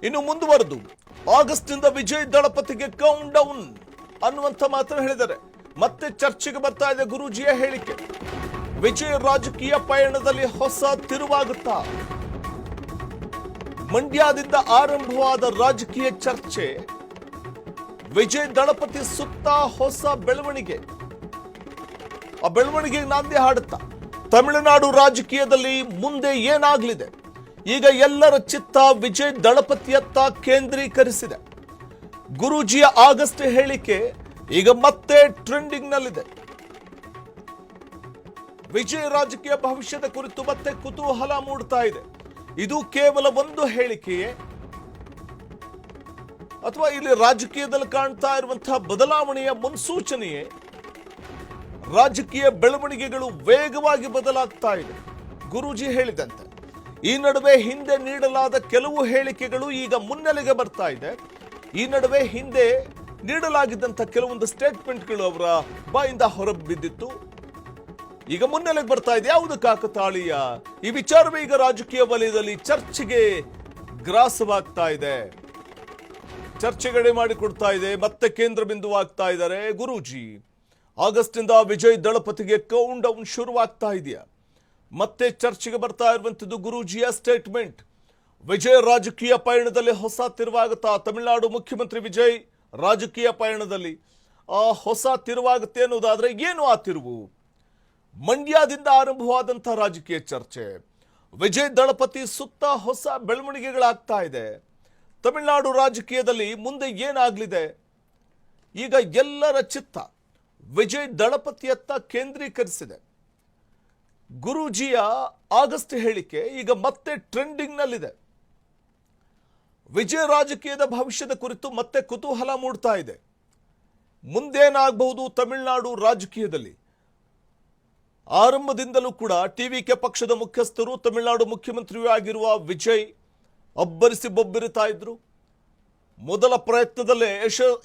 ಇನ್ನು ಮುಂದುವರೆದು ಆಗಸ್ಟ್ ಇಂದ ವಿಜಯ್ ದಳಪತಿಗೆ ಕೌಂಟ್ ಡೌನ್ ಅನ್ನುವಂತ ಮಾತನ್ನು ಹೇಳಿದ್ದಾರೆ. ಮತ್ತೆ ಚರ್ಚೆಗೆ ಬರ್ತಾ ಇದೆ ಗುರೂಜಿಯ ಹೇಳಿಕೆ. ವಿಜಯ್ ರಾಜಕೀಯ ಪಯಣದಲ್ಲಿ ಹೊಸ ತಿರುವಾಗುತ್ತಾ? ಮಂಡ್ಯದಿಂದ ಆರಂಭವಾದ ರಾಜಕೀಯ ಚರ್ಚೆ ವಿಜಯ್ ದಳಪತಿ ಸುತ್ತ ಹೊಸ ಬೆಳವಣಿಗೆ. ಆ ಬೆಳವಣಿಗೆ ನಾಂದಿ ಹಾಡುತ್ತಾ ತಮಿಳುನಾಡು ರಾಜಕೀಯದಲ್ಲಿ ಮುಂದೆ ಏನಾಗಲಿದೆ? ಈಗ ಎಲ್ಲರ ಚಿತ್ತ ವಿಜಯ್ ದಳಪತಿಯತ್ತ ಕೇಂದ್ರೀಕರಿಸಿದೆ. ಗುರೂಜಿಯ ಆಗಸ್ಟ್ ಹೇಳಿಕೆ ಈಗ ಮತ್ತೆ ಟ್ರೆಂಡಿಂಗ್ ನಲ್ಲಿದೆ. ವಿಜಯ್ ರಾಜಕೀಯ ಭವಿಷ್ಯದ ಕುರಿತು ಮತ್ತೆ ಕುತೂಹಲ ಮೂಡ್ತಾ ಇದೆ. ಇದು ಕೇವಲ ಒಂದು ಹೇಳಿಕೆಯೇ ಅಥವಾ ಇಲ್ಲಿ ರಾಜಕೀಯದಲ್ಲಿ ಕಾಣ್ತಾ ಇರುವಂತಹ ಬದಲಾವಣೆಯ ಮುನ್ಸೂಚನೆಯೇ? ರಾಜಕೀಯ ಬೆಳವಣಿಗೆಗಳು ವೇಗವಾಗಿ ಬದಲಾಗ್ತಾ ಇದೆ ಗುರೂಜಿ ಹೇಳಿದಂತೆ. ಈ ನಡುವೆ ಹಿಂದೆ ನೀಡಲಾದ ಕೆಲವು ಹೇಳಿಕೆಗಳು ಈಗ ಮುನ್ನೆಲೆಗೆ ಬರ್ತಾ ಇದೆ. ಈ ನಡುವೆ ಹಿಂದೆ ನೀಡಲಾಗಿದ್ದಂಥ ಕೆಲವೊಂದು ಸ್ಟೇಟ್ಮೆಂಟ್ಗಳು ಅವರ ಬಾಯಿಂದ ಹೊರಬಿದ್ದಿತ್ತು, ಈಗ ಮುನ್ನೆಲೆಗೆ ಬರ್ತಾ ಇದೆ. ಯಾವುದು ಕಾಕತಾಳೀಯ? ಈ ವಿಚಾರವೇ ಈಗ ರಾಜಕೀಯ ವಲಯದಲ್ಲಿ ಚರ್ಚೆಗೆ ಗ್ರಾಸವಾಗ್ತಾ ಇದೆ, ಚರ್ಚೆಗಡೆ ಮಾಡಿಕೊಡ್ತಾ ಇದೆ. ಮತ್ತೆ ಕೇಂದ್ರ ಬಿಂದುವಾಗ್ತಾ ಇದ್ದಾರೆ ಗುರೂಜಿ. ಆಗಸ್ಟ್ ಇಂದ ವಿಜಯ್ ದಳಪತಿಗೆ ಕೌಂಟ್ ಡೌನ್ ಶುರುವಾಗ್ತಾ ಇದೆಯಾ? ಮತ್ತೆ ಚರ್ಚೆಗೆ ಬರ್ತಾ ಇರುವಂತದ್ದು ಗುರೂಜಿಯ ಸ್ಟೇಟ್ಮೆಂಟ್. ವಿಜಯ್ ರಾಜಕೀಯ ಪಯಣದಲ್ಲಿ ಹೊಸ ತಿರುವಾಗುತ್ತಾ? ತಮಿಳುನಾಡು ಮುಖ್ಯಮಂತ್ರಿ ವಿಜಯ್ ರಾಜಕೀಯ ಪಯಣದಲ್ಲಿ ಹೊಸ ತಿರುವಾಗುತ್ತೆ ಅನ್ನೋದಾದ್ರೆ ಏನು ಆ ತಿರುವು? ಮಂಡ್ಯದಿಂದ ಆರಂಭವಾದಂತಹ ರಾಜಕೀಯ ಚರ್ಚೆ ವಿಜಯ್ ದಳಪತಿ ಸುತ್ತ ಹೊಸ ಬೆಳವಣಿಗೆಗಳಾಗ್ತಾ ಇದೆ. ತಮಿಳುನಾಡು ರಾಜಕೀಯದಲ್ಲಿ ಮುಂದೆ ಏನಾಗಲಿದೆ? ಈಗ ಎಲ್ಲರ ಚಿತ್ತ ವಿಜಯ್ ದಳಪತಿಯತ್ತ ಕೇಂದ್ರೀಕರಿಸಿದೆ. ಗುರೂಜಿಯ ಆಗಸ್ಟ್ ಹೇಳಿಕೆ ಈಗ ಮತ್ತೆ ಟ್ರೆಂಡಿಂಗ್ ನಲ್ಲಿದೆ. ವಿಜಯ್ ರಾಜಕೀಯದ ಭವಿಷ್ಯದ ಕುರಿತು ಮತ್ತೆ ಕುತೂಹಲ ಮೂಡ್ತಾ ಇದೆ. ಮುಂದೇನಾಗಬಹುದು ತಮಿಳುನಾಡು ರಾಜಕೀಯದಲ್ಲಿ? ಆರಂಭದಿಂದಲೂ ಕೂಡ ಟಿವಿಕೆ ಪಕ್ಷದ ಮುಖ್ಯಸ್ಥರು, ತಮಿಳುನಾಡು ಮುಖ್ಯಮಂತ್ರಿಯೂ ಆಗಿರುವ ವಿಜಯ್ ಅಬ್ಬರಿಸಿ ಬೊಬ್ಬಿರುತ್ತಾ ಇದ್ರು. ಮೊದಲ ಪ್ರಯತ್ನದಲ್ಲೇ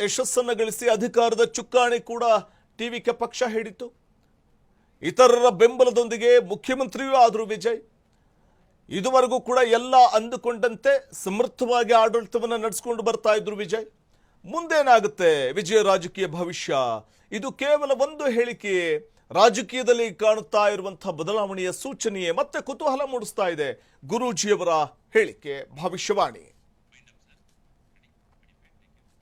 ಯಶಸ್ಸನ್ನು ಗಳಿಸಿ ಅಧಿಕಾರದ ಚುಕ್ಕಾಣಿ ಕೂಡ ಟಿವಿಕೆ ಪಕ್ಷ ಹಿಡಿತು. ಇತರರ ಬೆಂಬಲದೊಂದಿಗೆ ಮುಖ್ಯಮಂತ್ರಿಯೂ ಆದರು ವಿಜಯ್. ಇದುವರೆಗೂ ಕೂಡ ಎಲ್ಲ ಅಂದುಕೊಂಡಂತೆ ಸಮರ್ಥವಾಗಿ ಆಡಳಿತವನ್ನು ನಡೆಸಿಕೊಂಡು ಬರ್ತಾ ಇದ್ರು ವಿಜಯ್. ಮುಂದೇನಾಗುತ್ತೆ ವಿಜಯ್ ರಾಜಕೀಯ ಭವಿಷ್ಯ? ಇದು ಕೇವಲ ಒಂದು ಹೇಳಿಕೆಯೇ? ರಾಜಕೀಯದಲ್ಲಿ ಕಾಣುತ್ತಾ ಇರುವಂತಹ ಬದಲಾವಣೆಯ ಸೂಚನೆಯೇ? ಮತ್ತೆ ಕುತೂಹಲ ಮೂಡಿಸ್ತಾ ಇದೆ ಗುರೂಜಿಯವರ ಹೇಳಿಕೆ, ಭವಿಷ್ಯವಾಣಿ.